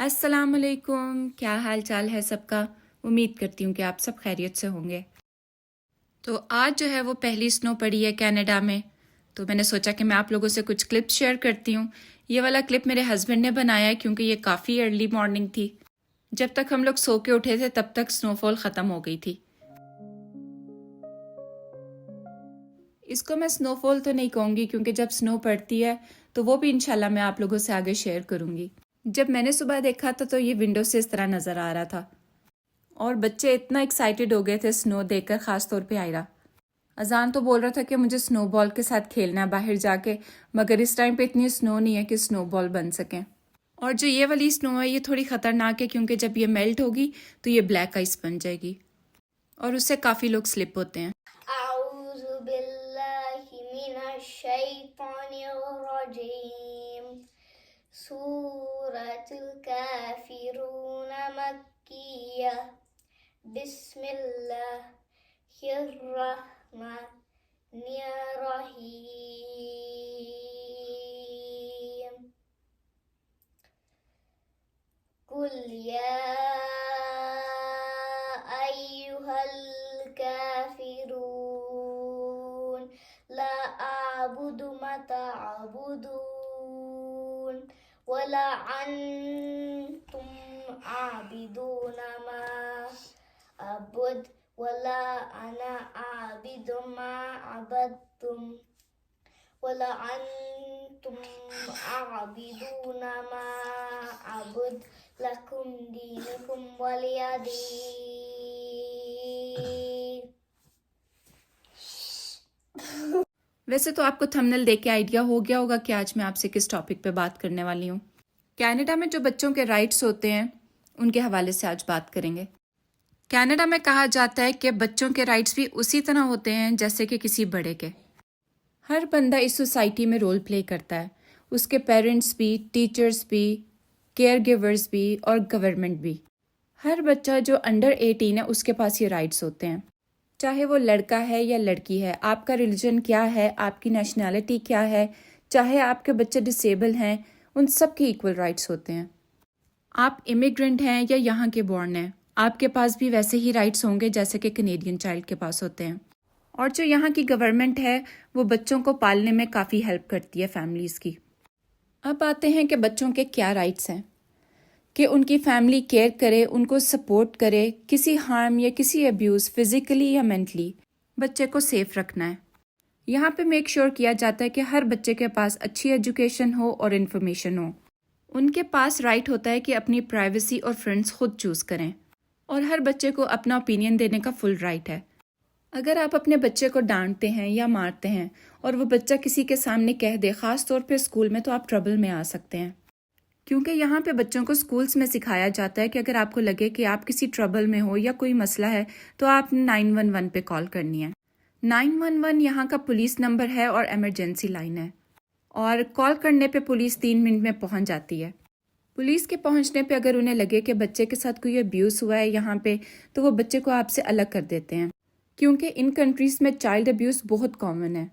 अस्सलाम वालेकुम। क्या हाल चाल है सबका। उम्मीद करती हूँ कि आप सब खैरियत से होंगे। तो आज जो है वो पहली स्नो पड़ी है कनाडा में, तो मैंने सोचा कि मैं आप लोगों से कुछ क्लिप्स शेयर करती हूँ। ये वाला क्लिप मेरे हस्बैंड ने बनाया है क्योंकि ये काफ़ी अर्ली मॉर्निंग थी। जब तक हम लोग सो के उठे थे तब तक स्नोफॉल ख़त्म हो गई थी। इसको मैं स्नोफॉल तो नहीं कहूँगी क्योंकि जब स्नो पड़ती है तो वो भी इंशाल्लाह मैं आप लोगों से आगे शेयर करूँगी। जब मैंने सुबह देखा था तो ये विंडो से इस तरह नज़र आ रहा था और बच्चे इतना एक्साइटेड हो गए थे स्नो देखकर, ख़ास तौर पे आयरा। अजान तो बोल रहा था कि मुझे स्नो बॉल के साथ खेलना है बाहर जाके, मगर इस टाइम पे इतनी स्नो नहीं है कि स्नो बॉल बन सकें। और जो ये वाली स्नो है ये थोड़ी ख़तरनाक है क्योंकि जब ये मेल्ट होगी तो ये ब्लैक आइस बन जाएगी और उससे काफ़ी लोग स्लिप होते हैं। अऊज़ु बिल्लाहि मिनश्शैतानिर्रजीम। सूरतुल काफिरून मक्किय्या। बिस्मिल्लाहिर्रहमानिर्रहीम। कुल या अय्युहल काफिरून ला अअबुदु मा तअबुदून वला अंतुम आबिदून मा अबुद वला अना आबिदु मा अबद्तुम वला अंतुम आबिदून मा अबुद लकुम दीनुकुम वलिया दीन। वैसे तो आपको थंबनेल देख के आइडिया हो गया होगा कि आज मैं आपसे किस टॉपिक पे बात करने वाली हूँ। कनाडा में जो बच्चों के राइट्स होते हैं उनके हवाले से आज बात करेंगे। कनाडा में कहा जाता है कि बच्चों के राइट्स भी उसी तरह होते हैं जैसे कि किसी बड़े के। हर बंदा इस सोसाइटी में रोल प्ले करता है, उसके पेरेंट्स भी, टीचर्स भी, केयर गिवर्स भी और गवर्नमेंट भी। हर बच्चा जो अंडर 18 है उसके पास ये राइट्स होते हैं, चाहे वो लड़का है या लड़की है, आपका रिलीजन क्या है, आपकी नेशनैलिटी क्या है, चाहे आपके बच्चे डिसेबल हैं, उन सब के इक्वल राइट्स होते हैं। आप इमिग्रेंट हैं या यहाँ के बॉर्न हैं, आपके पास भी वैसे ही राइट्स होंगे जैसे कि कनेडियन चाइल्ड के पास होते हैं। और जो यहाँ की गवर्नमेंट है वो बच्चों को पालने में काफ़ी हेल्प करती है फैमिलीज़ की। अब आते हैं कि बच्चों के क्या राइट्स हैं, कि उनकी फैमिली केयर करे, उनको सपोर्ट करे, किसी हार्म या किसी अब्यूज़ फिज़िकली या मेंटली बच्चे को सेफ रखना है। यहाँ पे मेक श्योर किया जाता है कि हर बच्चे के पास अच्छी एजुकेशन हो और इन्फॉर्मेशन हो। उनके पास राइट होता है कि अपनी प्राइवेसी और फ्रेंड्स खुद चूज़ करें और हर बच्चे को अपना ओपिनियन देने का फुल राइट है। अगर आप अपने बच्चे को डांटते हैं या मारते हैं और वो बच्चा किसी के सामने कह दे, ख़ास तौर पे स्कूल में, तो आप ट्रबल में आ सकते हैं। क्योंकि यहाँ पे बच्चों को स्कूल्स में सिखाया जाता है कि अगर आपको लगे कि आप किसी ट्रबल में हो या कोई मसला है तो आप 911 पे कॉल करनी है। 911 यहाँ का पुलिस नंबर है और एमरजेंसी लाइन है, और कॉल करने पे पुलिस 3 मिनट में पहुँच जाती है। पुलिस के पहुँचने पे अगर उन्हें लगे कि बच्चे के साथ कोई अब्यूज़ हुआ है यहाँ पे, तो वो बच्चे को आपसे अलग कर देते हैं, क्योंकि इन कंट्रीज़ में चाइल्ड अब्यूज़ बहुत कॉमन है।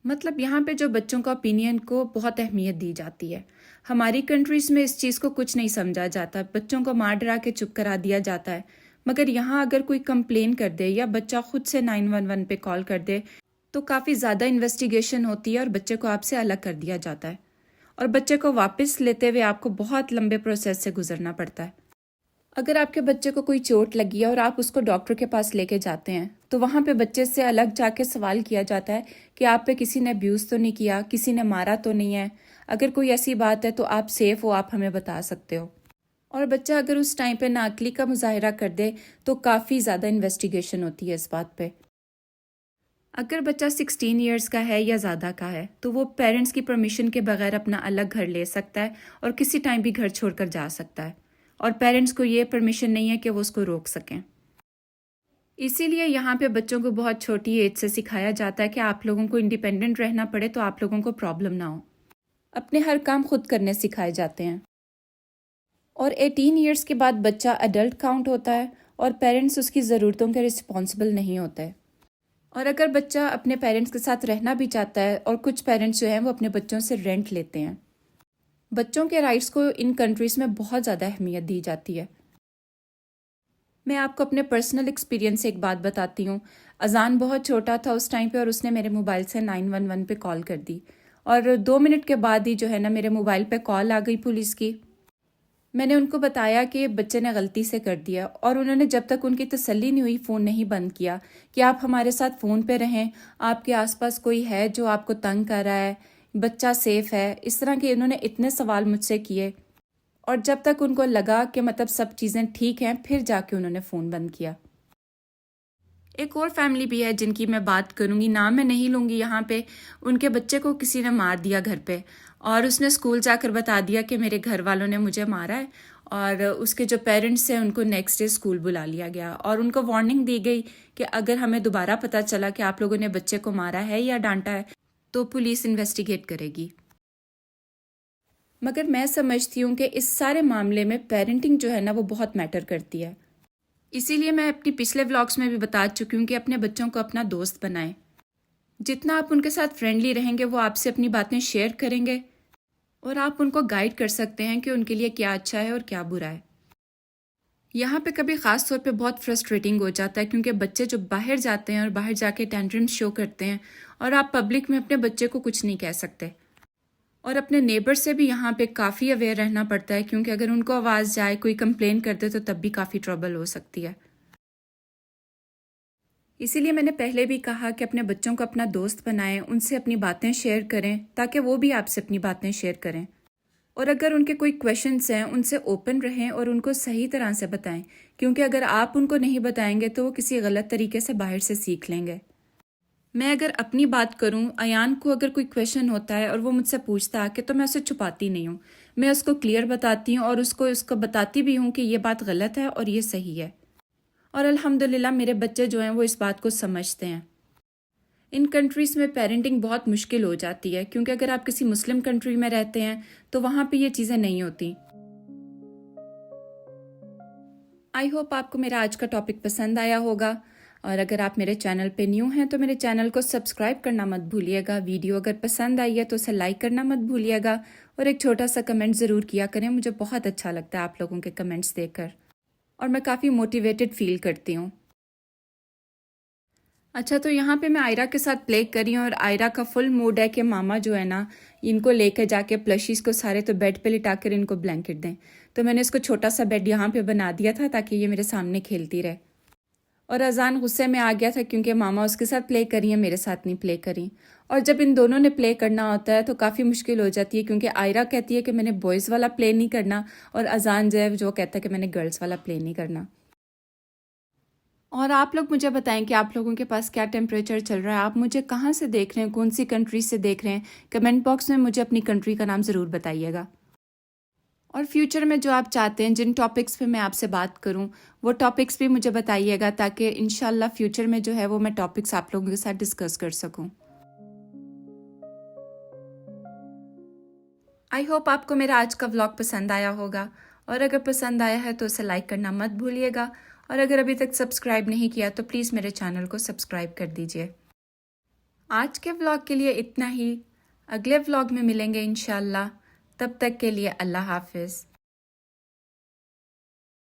मतलब यहाँ पे जो बच्चों का ओपिनियन को बहुत अहमियत दी जाती है। हमारी कंट्रीज़ में इस चीज़ को कुछ नहीं समझा जाता, बच्चों को मार डरा के चुप करा दिया जाता है। मगर यहाँ अगर कोई कंप्लेन कर दे या बच्चा खुद से 911 पे कॉल कर दे तो काफ़ी ज़्यादा इन्वेस्टिगेशन होती है और बच्चे को आपसे अलग कर दिया जाता है, और बच्चे को वापस लेते हुए आपको बहुत लंबे प्रोसेस से गुजरना पड़ता है। अगर आपके बच्चे को कोई चोट लगी है और आप उसको डॉक्टर के पास लेके जाते हैं तो वहाँ पे बच्चे से अलग जाके सवाल किया जाता है कि आप पे किसी ने अब्यूज़ तो नहीं किया, किसी ने मारा तो नहीं है, अगर कोई ऐसी बात है तो आप सेफ़ हो, आप हमें बता सकते हो। और बच्चा अगर उस टाइम पे नाअक्ली का मुजाहरा कर दे तो काफ़ी ज़्यादा इन्वेस्टिगेशन होती है इस बात पे। अगर बच्चा 16 ईयर्स का है या ज़्यादा का है तो वो पेरेंट्स की परमिशन के बगैर अपना अलग घर ले सकता है और किसी टाइम भी घर छोड़कर जा सकता है, और पेरेंट्स को ये परमिशन नहीं है कि वो उसको रोक सकें। इसीलिए यहाँ पे बच्चों को बहुत छोटी एज से सिखाया जाता है कि आप लोगों को इंडिपेंडेंट रहना पड़े तो आप लोगों को प्रॉब्लम ना हो। अपने हर काम खुद करने सिखाए जाते हैं। और 18 ईयर्स के बाद बच्चा अडल्ट काउंट होता है और पेरेंट्स उसकी ज़रूरतों के रिस्पॉन्सिबल नहीं होते। और अगर बच्चा अपने पेरेंट्स के साथ रहना भी चाहता है, और कुछ पेरेंट्स जो हैं वो अपने बच्चों से रेंट लेते हैं, بچوں کے رائٹس کو ان کنٹریز میں بہت زیادہ اہمیت دی جاتی ہے۔ میں آپ کو اپنے پرسنل ایکسپیرینس سے ایک بات بتاتی ہوں۔ اذان بہت چھوٹا تھا اس ٹائم پہ، اور اس نے میرے موبائل سے 911 پہ کال کر دی، اور 2 منٹ کے بعد ہی جو ہے نا میرے موبائل پہ کال آ گئی پولیس کی۔ میں نے ان کو بتایا کہ بچے نے غلطی سے کر دیا، اور انہوں نے جب تک ان کی تسلی نہیں ہوئی فون نہیں بند کیا کہ آپ ہمارے ساتھ فون پہ رہیں، آپ کے آس پاس کوئی ہے جو آپ کو تنگ کر رہا ہے، بچہ سیف ہے، اس طرح کے انہوں نے اتنے سوال مجھ سے کیے، اور جب تک ان کو لگا کہ مطلب سب چیزیں ٹھیک ہیں پھر جا کے انہوں نے فون بند کیا۔ ایک اور فیملی بھی ہے جن کی میں بات کروں گی، نام میں نہیں لوں گی یہاں پہ۔ ان کے بچے کو کسی نے مار دیا گھر پہ، اور اس نے اسکول جا کر بتا دیا کہ میرے گھر والوں نے مجھے مارا ہے، اور اس کے جو پیرنٹس ہیں ان کو نیکسٹ ڈے اسکول بلا لیا گیا، اور ان کو وارننگ دی گئی کہ اگر ہمیں دوبارہ پتہ چلا کہ آپ لوگوں نے بچے کو مارا ہے یا ڈانٹا ہے تو پولیس انویسٹیگیٹ کرے گی۔ مگر میں سمجھتی ہوں کہ اس سارے معاملے میں پیرنٹنگ جو ہے نا وہ بہت میٹر کرتی ہے۔ اسی لیے میں اپنی پچھلے ولاگس میں بھی بتا چکی ہوں کہ اپنے بچوں کو اپنا دوست بنائیں۔ جتنا آپ ان کے ساتھ فرینڈلی رہیں گے وہ آپ سے اپنی باتیں شیئر کریں گے، اور آپ ان کو گائیڈ کر سکتے ہیں کہ ان کے لیے کیا اچھا ہے اور کیا برا ہے۔ یہاں پہ کبھی خاص طور پہ بہت فرسٹریٹنگ ہو جاتا ہے، کیونکہ بچے جو باہر جاتے ہیں اور باہر جا کے ٹینٹرمز شو کرتے ہیں، اور آپ پبلک میں اپنے بچے کو کچھ نہیں کہہ سکتے، اور اپنے نیبر سے بھی یہاں پہ کافی اویئر رہنا پڑتا ہے، کیونکہ اگر ان کو آواز جائے، کوئی کمپلین کر دے تو تب بھی کافی ٹربل ہو سکتی ہے۔ اسی لیے میں نے پہلے بھی کہا کہ اپنے بچوں کو اپنا دوست بنائیں، ان سے اپنی باتیں شیئر کریں تاکہ وہ بھی آپ سے اپنی باتیں شیئر کریں، اور اگر ان کے کوئی کویشچنس ہیں ان سے اوپن رہیں اور ان کو صحیح طرح سے بتائیں، کیونکہ اگر آپ ان کو نہیں بتائیں گے تو وہ کسی غلط طریقے سے باہر سے سیکھ لیں گے۔ میں اگر اپنی بات کروں، ایان کو اگر کوئی کویشچن ہوتا ہے اور وہ مجھ سے پوچھتا ہے کہ تو میں اسے چھپاتی نہیں ہوں، میں اس کو کلیئر بتاتی ہوں، اور اس کو بتاتی بھی ہوں کہ یہ بات غلط ہے اور یہ صحیح ہے، اور الحمدللہ میرے بچے جو ہیں وہ اس بات کو سمجھتے ہیں۔ ان کنٹریز میں پیرنٹنگ بہت مشکل ہو جاتی ہے، کیونکہ اگر آپ کسی مسلم کنٹری میں رہتے ہیں تو وہاں پہ یہ چیزیں نہیں ہوتی۔ آئی ہوپ آپ کو میرا آج کا ٹاپک پسند آیا ہوگا، اور اگر آپ میرے چینل پہ نیو ہیں تو میرے چینل کو سبسکرائب کرنا مت بھولیے گا، ویڈیو اگر پسند آئی ہے تو اسے لائک کرنا مت بھولیے گا، اور ایک چھوٹا سا کمنٹ ضرور کیا کریں، مجھے بہت اچھا لگتا ہے آپ لوگوں کے کمنٹس دیکھ کر، اور میں کافی موٹیویٹڈ فیل کرتی ہوں۔ اچھا، تو یہاں پہ میں آئرا کے ساتھ پلے کر رہی ہوں، اور آئرا کا فل موڈ ہے کہ ماما جو ہے نا ان کو لے کے جا کے پلشیز کو سارے تو بیڈ پہ لٹا کر ان کو بلینکٹ دیں، تو میں نے اس کو چھوٹا سا بیڈ یہاں پہ بنا دیا تھا تاکہ یہ میرے سامنے کھیلتی رہے۔ اور اذان غصے میں آ گیا تھا کیونکہ ماما اس کے ساتھ پلے کری ہیں، میرے ساتھ نہیں پلے کری، اور جب ان دونوں نے پلے کرنا ہوتا ہے تو کافی مشکل ہو جاتی ہے، کیونکہ آئرا کہتی ہے کہ میں نے بوائز والا پلے نہیں کرنا، اور اذان جو ہے جو کہتا ہے کہ میں نے گرلز والا پلے نہیں کرنا۔ اور آپ لوگ مجھے بتائیں کہ آپ لوگوں کے پاس کیا ٹیمپریچر چل رہا ہے، آپ مجھے کہاں سے دیکھ رہے ہیں، کون سی کنٹری سے دیکھ رہے ہیں، کمنٹ باکس میں مجھے اپنی کنٹری کا نام ضرور بتائیے گا۔ اور فیوچر میں جو آپ چاہتے ہیں جن ٹاپکس پہ میں آپ سے بات کروں وہ ٹاپکس بھی مجھے بتائیے گا، تاکہ انشاءاللہ فیوچر میں جو ہے وہ میں ٹاپکس آپ لوگوں کے ساتھ ڈسکس کر سکوں۔ آئی ہوپ آپ کو میرا آج کا ولاگ پسند آیا ہوگا، اور اگر پسند آیا ہے تو اسے لائک کرنا مت بھولیے گا، اور اگر ابھی تک سبسکرائب نہیں کیا تو پلیز میرے چینل کو سبسکرائب کر دیجیے۔ آج کے ولاگ کے لیے اتنا ہی، اگلے ولاگ میں ملیں گے انشاءاللہ، تب تک کے لیے اللہ حافظ۔